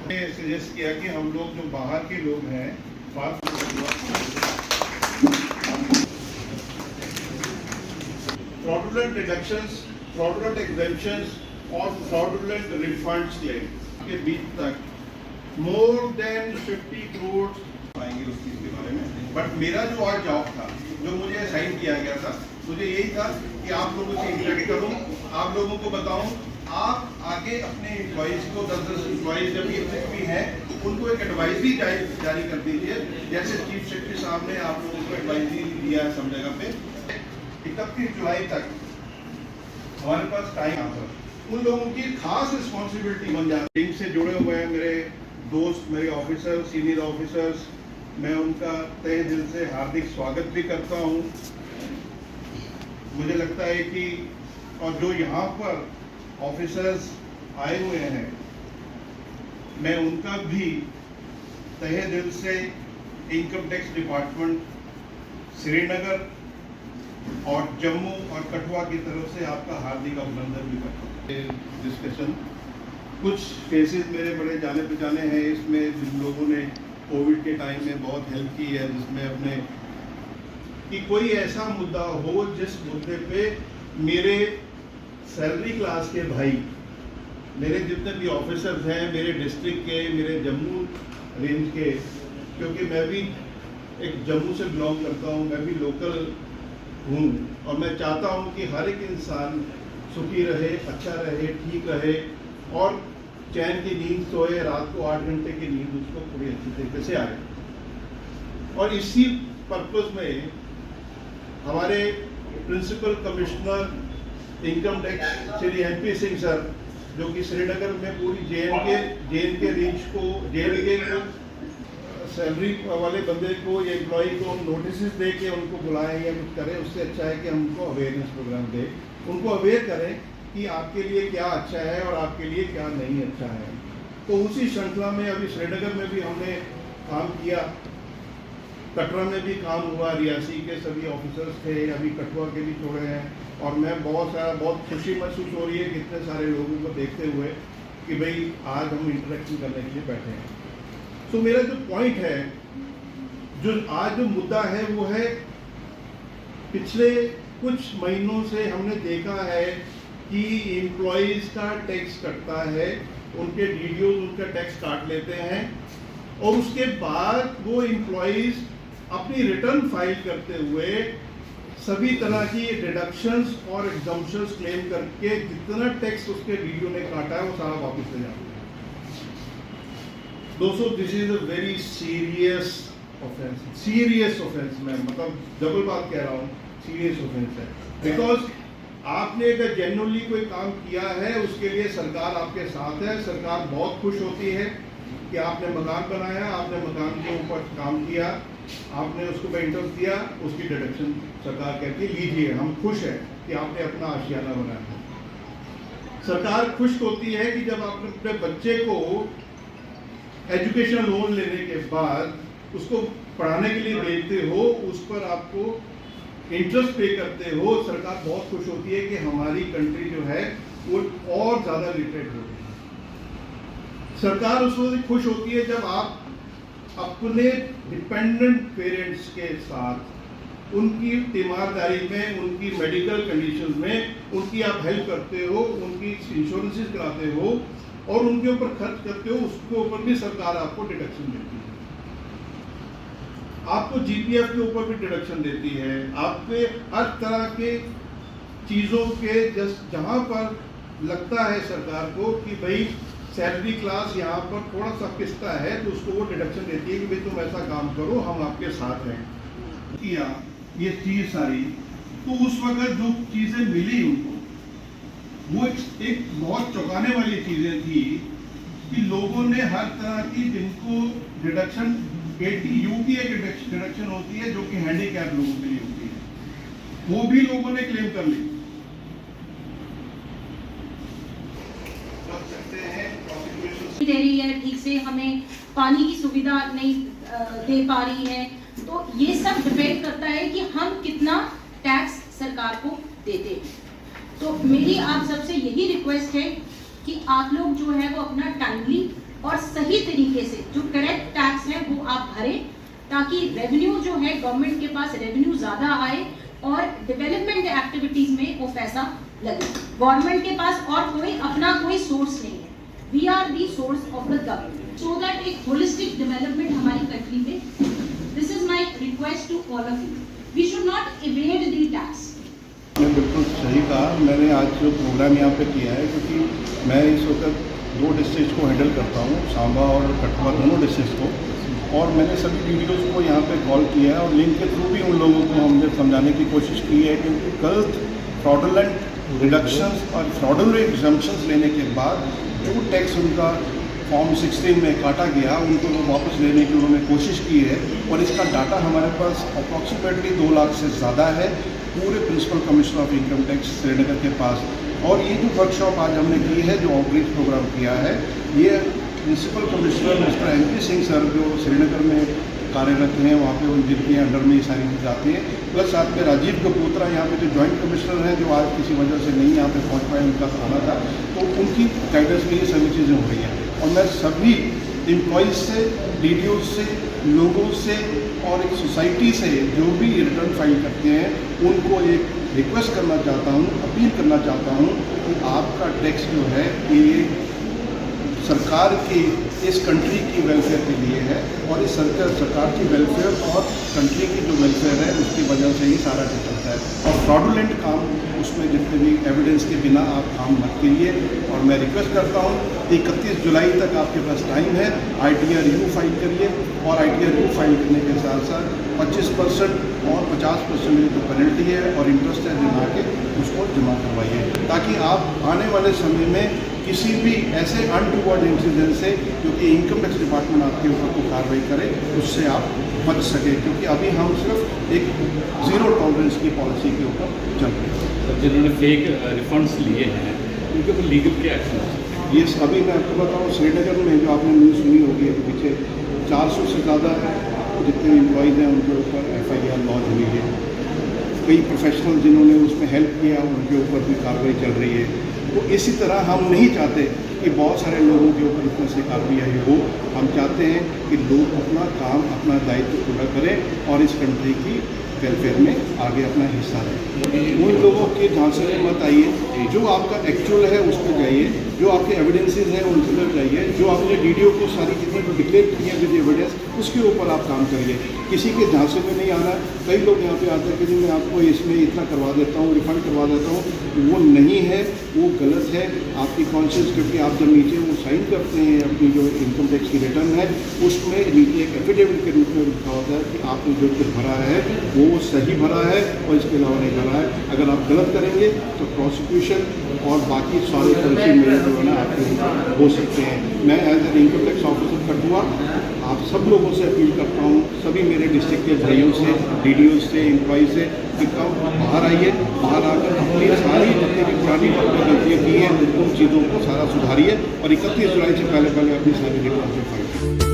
Suggest किया कि हम लोग जो बाहर के लोग हैं फ्रॉडुलेंट डिडक्शंस, फ्रॉडुलेंट एग्जेम्पशंस और फ्रॉडुलेंट रिफंड्स क्लेम के बीच तक मोर देन 50 करोड़ आएंगे उस चीज के बारे में। बट मेरा जो आज जॉब था, जो मुझे असाइन किया गया था, मुझे यही था कि आप लोगों से इंटरेक्ट करूं, आप लोगों को बताऊं, आप आगे अपने एम्प्लॉइज को 10-10 एम्प्लॉइज जब ये भी हैं उनको एक एडवाइजरी जारी कर दीजिए, जैसे चीफ सेक्रेटरी साहब ने आप लोगों को एडवाइजरी दिया है सब जगह पे। 31 जुलाई तक हमारे पास टाइम आता है, उन लोगों की खास रिस्पॉन्सिबिलिटी बन जाती है। से जुड़े हुए हैं मेरे दोस्त, मेरे ऑफिसर, सीनियर ऑफिसर्स, मैं उनका तहे दिल से हार्दिक स्वागत भी करता हूं। मुझे लगता है कि और जो यहाँ पर ऑफिसर्स आए हुए हैं, मैं उनका भी तहे दिल से इनकम टैक्स डिपार्टमेंट श्रीनगर और जम्मू और कठुआ की तरफ से आपका हार्दिक अभिनंदन भी करता हूँ। डिस्कशन कुछ केसेस मेरे बड़े जाने पहचाने हैं इसमें, जिन लोगों ने कोविड के टाइम में बहुत हेल्प की है, जिसमें अपने कि कोई ऐसा मुद्दा हो जिस मुद्दे पे मेरे सैलरी क्लास के भाई, मेरे जितने भी ऑफिसर्स हैं, मेरे डिस्ट्रिक्ट के, मेरे जम्मू रेंज के, क्योंकि मैं भी एक जम्मू से बिलोंग करता हूँ, मैं भी लोकल हूँ और मैं चाहता हूँ कि हर एक इंसान सुखी रहे, अच्छा रहे, ठीक रहे और चैन की नींद सोए, रात को 8 घंटे की नींद उसको पूरी अच्छी तरीके से आए। और इसी पर्पस में हमारे principal commissioner income tax Shri MP Singh sir, जो कि श्रीनगर में पूरी JNK रेंज को, JNK सैलरी वाले बंदे को, एम्प्लॉय को नोटिस दे के उनको बुलाएं या कुछ करें, उससे अच्छा है कि हम उनको अवेयरनेस प्रोग्राम दें, उनको अवेयर करें कि आपके लिए क्या अच्छा है और आपके लिए क्या नहीं अच्छा है। तो उसी श्रृंखला में अभी श्रीनगर में भी हमने काम किया, कटरा में भी काम हुआ, रियासी के सभी ऑफिसर्स थे, अभी कठुआ के भी छोड़े हैं और मैं बहुत खुशी महसूस हो रही है कि इतने सारे लोगों को देखते हुए कि भाई आज हम इंटरेक्शन करने के लिए बैठे हैं। तो मेरा जो पॉइंट है, जो आज जो मुद्दा है वो है, पिछले कुछ महीनों से हमने देखा है कि एम्प्लॉइज का टैक्स कटता है, उनके DDOs उनका टैक्स काट लेते हैं और उसके बाद वो एम्प्लॉइज अपनी रिटर्न फाइल करते हुए सभी तरह की डिडक्शंस और एग्जम्पशंस क्लेम करके जितना टैक्स उसके DDO ने काटा है वो सारा वापस ले जाते हैं। दोस्तों, this is a very serious offence, मैं मतलब डबल बात कह रहा हूँ, सीरियस ऑफेंस है। बिकॉज आपने अगर जेन्युइनली कोई काम किया है उसके लिए सरकार आपके साथ है, सरकार बहुत खुश होती है कि आपने मकान बनाया, आपने मकान के ऊपर काम किया, आपने उसको मेंटेनेंस दिया, उसकी डिडक्शन सरकार कहती है लीजिए, हम खुश हैं कि आपने अपना आशियाना बनाया। सरकार खुश होती है कि जब आप अपने बच्चे को एजुकेशन लोन लेने के बाद उसको पढ़ाने के लिए भेजते हो, उस पर आपको इंटरेस्ट पे करते हो, सरकार बहुत खुश होती है कि हमारी कंट्री जो है वो और ज्यादा लिटरेट हो रही है। सरकार उस वक्त खुश होती है जब आप अपने डिपेंडेंट पेरेंट्स के साथ उनकी तीमारदारी में, उनकी मेडिकल कंडीशन में उनकी आप हेल्प करते हो, उनकी इंश्योरेंसेस कराते हो और उनके ऊपर खर्च करते हो, उसके ऊपर भी सरकार आपको डिडक्शन देती है। आपको GPF के ऊपर भी डिडक्शन देती है, आपके हर तरह के चीज़ों के जहाँ पर लगता है सरकार को कि भाई सैलरी क्लास यहाँ पर थोड़ा सा पिसता है तो उसको वो डिडक्शन देती है कि भाई तुम ऐसा काम करो, हम आपके साथ हैं। किया ये चीज़ सारी, तो उस वक्त जो चीज़ें मिली उनको वो एक बहुत चौंकाने वाली चीज़ें थी कि लोगों ने हर तरह की, जिनको डिडक्शन UTA की डिडक्शन होती है जो कि हैंडीकैप लोगों के लिए होती है, वो भी लोगों ने क्लेम कर ली। दे रही है, ठीक से हमें पानी की सुविधा नहीं दे पा रही है, तो ये सब डिपेंड करता है कि हम कितना टैक्स सरकार को देते हैं। तो मेरी आप सबसे यही रिक्वेस्ट है कि आप लोग जो है वो अपना टाइमली और सही तरीके से जो करेक्ट टैक्स है वो आप भरें, ताकि रेवेन्यू जो है गवर्नमेंट के पास रेवेन्यू ज्यादा आए और डेवलपमेंट एक्टिविटीज में वो पैसा लगे। गवर्नमेंट के पास और कोई सोर्स नहीं है, we are the source of the government, so that एक होलिस्टिक डेवलपमेंट हमारी कंट्री में। This is my request to all of you, we should not evade the tax. आपने बिल्कुल सही कहा। मैंने आज जो प्रोग्राम यहाँ पे किया है, क्योंकि मैं इस वक्त 2 डिस्ट्रिक्ट को हैंडल करता हूँ, सांबा और कठुआ, दोनों डिस्ट्रिक्ट को, और मैंने सभी वीडियोज़ को यहाँ पे कॉल किया है और लिंक के थ्रू भी उन लोगों को हमने समझाने की कोशिश की है, क्योंकि गलत फ्रॉडुलेंट रिडक्शंस और फ्रॉडुलेंट एग्जम्पशंस लेने के बाद जो टैक्स उनका फॉर्म 16 में काटा गया, उनको वो वापस लेने की उन्होंने कोशिश की है। और इसका डाटा हमारे पास अप्रॉक्सीमेटली 2 लाख से ज़्यादा है पूरे principal commissioner of income tax Srinagar के पास। और ये जो वर्कशॉप आज हमने की है, जो आउटरीच प्रोग्राम किया है, ये principal commissioner mister MP Singh sir जो श्रीनगर में कार्यरत हैं, वहाँ पे जिनके अंडर में ये सारी चीज़ आती है, प्लस साथ में राजीव कपूरत्रा यहाँ पे जो जॉइंट कमिश्नर हैं, जो आज किसी वजह से नहीं यहाँ पे पहुँच पाए, उनका आना था, तो उनकी गाइडेंस में ये सभी चीज़ें हो रही हैं। और मैं सभी एम्प्लॉइज़ से, DDOs से, लोगों से और एक सोसाइटी से जो भी रिटर्न फाइल करते हैं, उनको एक रिक्वेस्ट करना चाहता हूँ, अपील करना चाहता हूँ कि आपका टैक्स जो है ये सरकार की, इस कंट्री की वेलफेयर के लिए है, और इस सरकार की वेलफेयर और कंट्री की जो वेलफेयर है उसकी वजह से ही सारा कुछ चलता है। और फ्रॉडुलेंट काम, उसमें जितने भी एविडेंस के बिना आप काम मत कीजिए। और मैं रिक्वेस्ट करता हूँ 31 जुलाई तक आपके पास टाइम है, ITRU फाइल करिए, और ITRU फाइल करने के साथ साथ 25% और 50% जो पेनल्टी है और इंटरेस्ट है जमा के उसको जमा करवाइए, ताकि आप आने वाले समय में किसी भी ऐसे अनटूवर्ड इंसिडेंट से जो कि इनकम टैक्स डिपार्टमेंट आपके ऊपर को कार्रवाई करे, उससे आप बच सकें। क्योंकि अभी हम सिर्फ एक ज़ीरो टॉलरेंस की पॉलिसी के ऊपर चल रहे हैं। जिन्होंने फेक रिफंड्स लिए हैं उनके ऊपर लीगल क्या एक्शन हो सकते हैं? ये अभी मैं आपको बताऊँ, श्रीनगर में जो आपने न्यूज़ सुनी होगी अभी पीछे, 400 से ज़्यादा जितने एम्प्लॉयज़ हैं उनके ऊपर FIR लॉन्च हुई है। कई प्रोफेशनल जिन्होंने उसमें हेल्प किया उनके ऊपर भी कार्रवाई चल रही है। तो इसी तरह हम नहीं चाहते कि बहुत सारे लोगों के ऊपर इतना से कार्रवाई हो। हम चाहते हैं कि लोग अपना काम, अपना दायित्व पूरा करें और इस कंट्री की वेलफेयर में आगे अपना हिस्सा लें। उन लोगों के झांसे में मत आइए, जो आपका एक्चुअल है उस पर जाइए, जो आपके एविडेंसेस हैं उन पर जाइए, जो आपने DDO को सारी चीज़ें जो डिक्लेयर की है विद एविडेंस, उसके ऊपर आप काम करिए। किसी के झांसे में नहीं आना। कई लोग यहाँ पे आते हैं कि मैं आपको इसमें इतना करवा देता हूँ, रिफंड करवा देता हूँ, वो नहीं है, वो गलत है। आपकी कॉन्शियस, क्योंकि आप जब नीचे वो साइन करते हैं अपनी जो इनकम टैक्स की रिटर्न है, उसमें नीचे एक एफिडेविट के रूप में लिखा होता है कि आपने जो कुछ भरा है वो सही भरा है और इसके अलावा नहीं भरा है। अगर आप गलत करेंगे तो प्रोसिक्यूशन और बाकी सारे पॉलिसी में जो है ना आपके ऊपर हो सकते हैं। मैं as an income tax officer Kathua आप सब लोगों से अपील करता हूँ, सभी मेरे डिस्ट्रिक्ट के भाइयों से, DDOs से, एम्प्लॉई से, कि कब बाहर आइए, बाहर आकर अपनी सारी जितनी भी पुरानी गलतियाँ की हैं उन चीज़ों को सारा सुधारिए और 31 जुलाई से पहले अपनी सारी रिटर्न फाइल